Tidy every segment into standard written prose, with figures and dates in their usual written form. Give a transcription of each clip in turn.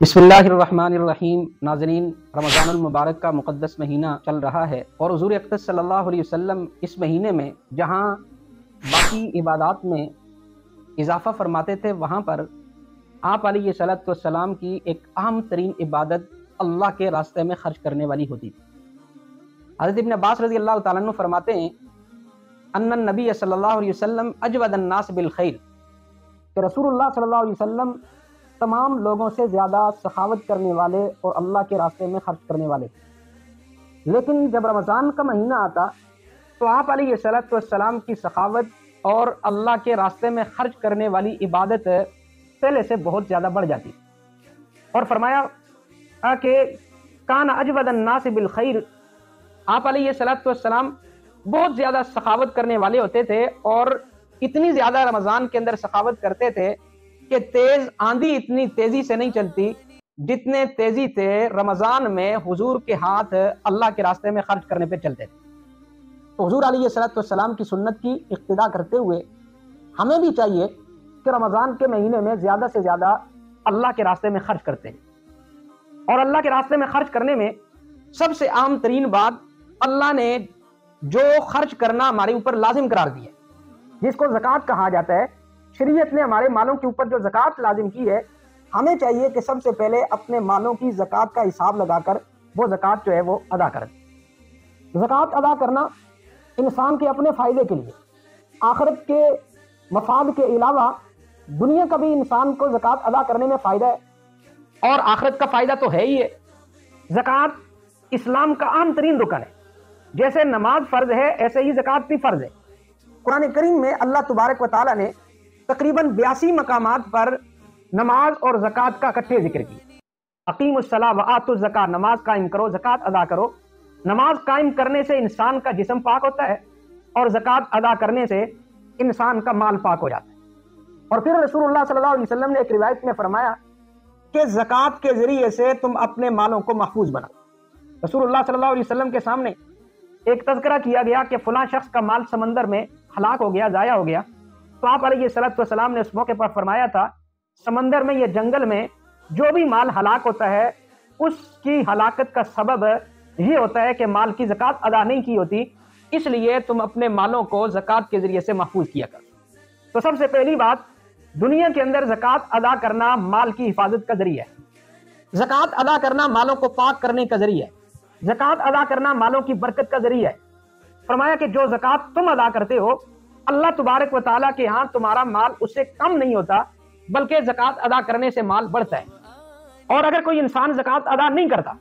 بسم اللہ الرحمن الرحیم۔ ناظرین، رمضان المبارک کا مقدس مہینہ چل رہا ہے اور حضور اقدس صلی اللہ علیہ وسلم اس مہینے میں جہاں باقی عبادات میں اضافہ فرماتے تھے، وہاں پر آپ علیہ الصلوۃ والسلام کی ایک اہم ترین عبادت اللہ کے راستے میں خرچ کرنے والی ہوتی تھی۔ حضرت ابن عباس رضی اللہ تعالیٰ عنہ فرماتے ہیں ان النبی صلی اللہ علیہ وسلم اجود الناس بالخیر، کہ رسول اللہ صلی اللہ علیہ وسلم تمام لوگوں سے زیادہ سخاوت کرنے والے اور اللہ کے راستے میں خرچ کرنے والے تھے۔ لیکن جب رمضان کا مہینہ آتا تو آپ علیہ الصلوۃ والسلام کی سخاوت اور اللہ کے راستے میں خرچ کرنے والی عبادت پہلے سے بہت زیادہ بڑھ جاتی، اور فرمایا کہ کان اجود الناس بالخیر، آپ علیہ الصلوۃ والسلام بہت زیادہ سخاوت کرنے والے ہوتے تھے، اور اتنی زیادہ رمضان کے اندر سخاوت کرتے تھے کہ تیز آندھی اتنی تیزی سے نہیں چلتی جتنے تیزی سے رمضان میں حضور کے ہاتھ اللہ کے راستے میں خرچ کرنے پہ چلتے تھے۔ تو حضور علیہ الصلوۃ والسلام کی سنت کی اقتدا کرتے ہوئے ہمیں بھی چاہیے کہ رمضان کے مہینے میں زیادہ سے زیادہ اللہ کے راستے میں خرچ کرتے ہیں، اور اللہ کے راستے میں خرچ کرنے میں سب سے عام ترین بات، اللہ نے جو خرچ کرنا ہمارے اوپر لازم قرار دیا ہے، جس کو زکوٰۃ کہا جاتا ہے، شریعت نے ہمارے مالوں کے اوپر جو زکوٰۃ لازم کی ہے، ہمیں چاہیے کہ سب سے پہلے اپنے مالوں کی زکوٰۃ کا حساب لگا کر وہ زکوٰۃ جو ہے وہ ادا کریں۔ زکوٰۃ ادا کرنا انسان کے اپنے فائدے کے لیے، آخرت کے مفاد کے علاوہ دنیا کا بھی انسان کو زکوٰۃ ادا کرنے میں فائدہ ہے، اور آخرت کا فائدہ تو ہے ہی ہے۔ زکوٰۃ اسلام کا اہم ترین رکن ہے، جیسے نماز فرض ہے ایسے ہی زکوٰۃ بھی فرض ہے۔ قرآن کریم میں اللہ تبارک و تعالیٰ نے تقریباً 82 مقامات پر نماز اور زکوٰۃ کا اکٹھے ذکر کیا۔ اقیموا الصلاۃ وآتوا الزکاۃ، نماز قائم کرو، زکوٰۃ ادا کرو۔ نماز قائم کرنے سے انسان کا جسم پاک ہوتا ہے، اور زکوٰۃ ادا کرنے سے انسان کا مال پاک ہو جاتا ہے۔ اور پھر رسول اللہ صلی اللہ علیہ وسلم نے ایک روایت میں فرمایا کہ زکوٰۃ کے ذریعے سے تم اپنے مالوں کو محفوظ بناؤ۔ رسول اللہ صلی اللہ علیہ وسلم کے سامنے ایک تذکرہ کیا گیا کہ فلاں شخص کا مال سمندر میں ہلاک ہو گیا، ضائع ہو گیا، تو آپ علیہ الصلوۃ والسلام نے اس موقع پر فرمایا تھا، سمندر میں یا جنگل میں جو بھی مال ہلاک ہوتا ہے، اس کی ہلاکت کا سبب یہ ہوتا ہے کہ مال کی زکوٰۃ ادا نہیں کی ہوتی، اس لیے تم اپنے مالوں کو زکوٰۃ کے ذریعے سے محفوظ کیا کر۔ تو سب سے پہلی بات، دنیا کے اندر زکوٰۃ ادا کرنا مال کی حفاظت کا ذریعہ ہے۔ زکوٰۃ ادا کرنا مالوں کو پاک کرنے کا ذریعہ ہے۔ زکوٰۃ ادا کرنا مالوں کی برکت کا ذریعہ ہے۔ فرمایا کہ جو زکوٰۃ تم ادا کرتے ہو، اللہ تبارک و تعالیٰ کے ہاں تمہارا مال اس سے کم نہیں ہوتا، بلکہ زکوٰۃ ادا کرنے سے مال بڑھتا ہے۔ اور اگر کوئی انسان زکوٰۃ ادا نہیں کرتا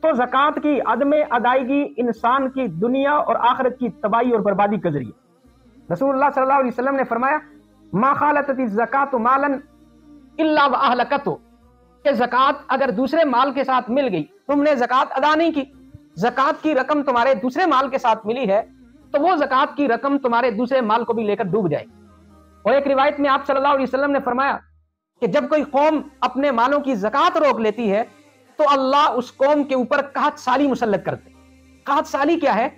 تو زکوٰۃ کی عدم ادائیگی انسان کی دنیا اور آخرت کی تباہی اور بربادی کا ذریعہ۔ رسول اللہ صلی اللہ علیہ وسلم نے فرمایا، ما خالطت الزکاۃ مالا الا واہلکتہ، کہ زکوٰۃ اگر دوسرے مال کے ساتھ مل گئی، تم نے زکوٰۃ ادا نہیں کی، زکوٰۃ کی رقم تمہارے دوسرے مال کے ساتھ ملی ہے، تو وہ زکوٰۃ کی رقم تمہارے دوسرے مال کو بھی لے کر ڈوب جائے۔ اور ایک روایت میں آپ صلی اللہ علیہ وسلم نے فرمایا کہ جب کوئی قوم اپنے مالوں کی زکوٰۃ روک لیتی ہے تو اللہ اس قوم کے اوپر قحط سالی مسلط کرتے۔ قحط سالی کیا ہے؟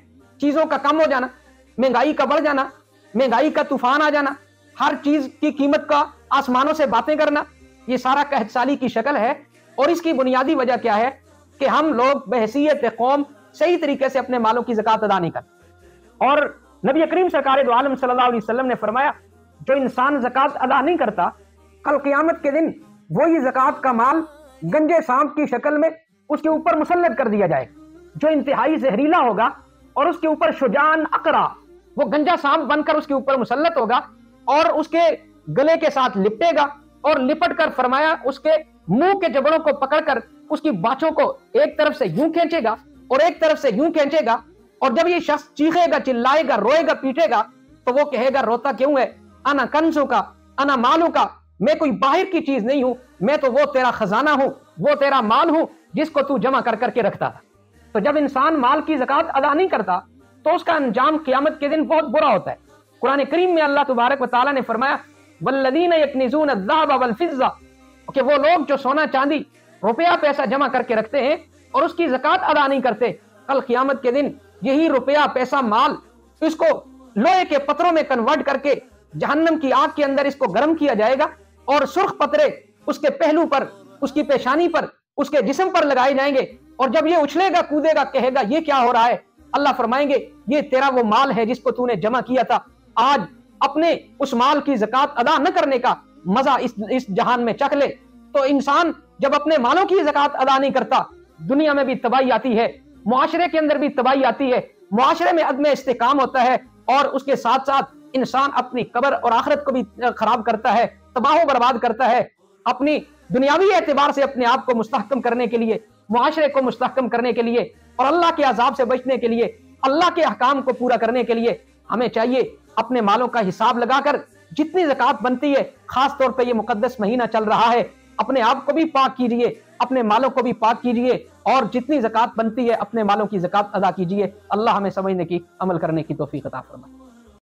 چیزوں کا کم ہو جانا، مہنگائی کا بڑھ جانا، مہنگائی کا طوفان آ جانا، ہر چیز کی قیمت کا آسمانوں سے باتیں کرنا، یہ سارا قحط سالی کی شکل ہے۔ اور اس کی بنیادی وجہ کیا ہے کہ ہم لوگ بحیثیت قوم صحیح طریقے سے اپنے مالوں کی زکوٰۃ ادا نہیں کرتے۔ اور نبی کریم سرکار دو عالم صلی اللہ علیہ وسلم نے فرمایا، جو انسان زکوٰۃ ادا نہیں کرتا، کل قیامت کے دن وہی زکوٰۃ کا مال گنجے سانپ کی شکل میں اس کے اوپر مسلط کر دیا جائے، جو انتہائی زہریلا ہوگا، اور اس کے اوپر شجاعن اقرا، وہ گنجا سانپ بن کر اس کے اوپر مسلط ہوگا، اور اس کے گلے کے ساتھ لپٹے گا، اور لپٹ کر فرمایا اس کے منہ کے جبڑوں کو پکڑ کر اس کی باچوں کو ایک طرف سے یوں کھینچے گا اور ایک طرف سے یوں کھینچے گا، اور جب یہ شخص چیخے گا، چلائے گا، روئے گا، پیٹے گا، تو وہ کہے گا، روتا کیوں ہے؟ انا کنزو کا، انا مالو کا، میں کوئی باہر کی چیز نہیں ہوں، میں تو وہ تیرا خزانہ ہوں، وہ تیرا مال ہوں جس کو تو جمع کر کر کے رکھتا تھا۔ تو جب انسان مال کی زکوٰۃ ادا نہیں کرتا تو اس کا انجام قیامت کے دن بہت برا ہوتا ہے۔ قرآن کریم میں اللہ تبارک و تعالیٰ نے فرمایا، والذین یکنزون الذهب والفضہ، کہ وہ لوگ جو سونا چاندی روپیہ پیسہ جمع کر کے رکھتے ہیں اور اس کی زکوٰۃ ادا نہیں کرتے، کل قیامت کے دن یہی روپیہ پیسہ مال اس کو لوہے کے پتھروں میں کنورٹ کر کے جہنم کی آگ کے اندر اس کو گرم کیا جائے گا، اور سرخ پترے اس کے پہلو پر اس کی پیشانی پر، اس کے جسم پر لگائے جائیں گے، اور جب یہ اچھلے گا، کودے گا، کہے گا یہ کیا ہو رہا ہے؟ اللہ فرمائیں گے یہ تیرا وہ مال ہے جس کو تو نے جمع کیا تھا، آج اپنے اس مال کی زکات ادا نہ کرنے کا مزہ اس جہان میں چکھ لے۔ تو انسان جب اپنے مالوں کی زکات ادا نہیں کرتا، دنیا میں بھی تباہی آتی ہے، معاشرے کے اندر بھی تباہی آتی ہے، معاشرے میں عدم استحکام ہوتا ہے، اور اس کے ساتھ ساتھ انسان اپنی قبر اور آخرت کو بھی خراب کرتا ہے، تباہ و برباد کرتا ہے۔ اپنی دنیاوی اعتبار سے اپنے آپ کو مستحکم کرنے کے لیے، معاشرے کو مستحکم کرنے کے لیے، اور اللہ کے عذاب سے بچنے کے لیے، اللہ کے احکام کو پورا کرنے کے لیے ہمیں چاہیے اپنے مالوں کا حساب لگا کر جتنی زکات بنتی ہے، خاص طور پہ یہ مقدس مہینہ چل رہا ہے، اپنے آپ کو بھی پاک کیجئے، اپنے مالوں کو بھی پاک کیجئے، اور جتنی زکات بنتی ہے اپنے مالوں کی زکات ادا کیجئے۔ اللہ ہمیں سمجھنے کی، عمل کرنے کی توفیق عطا فرمائے۔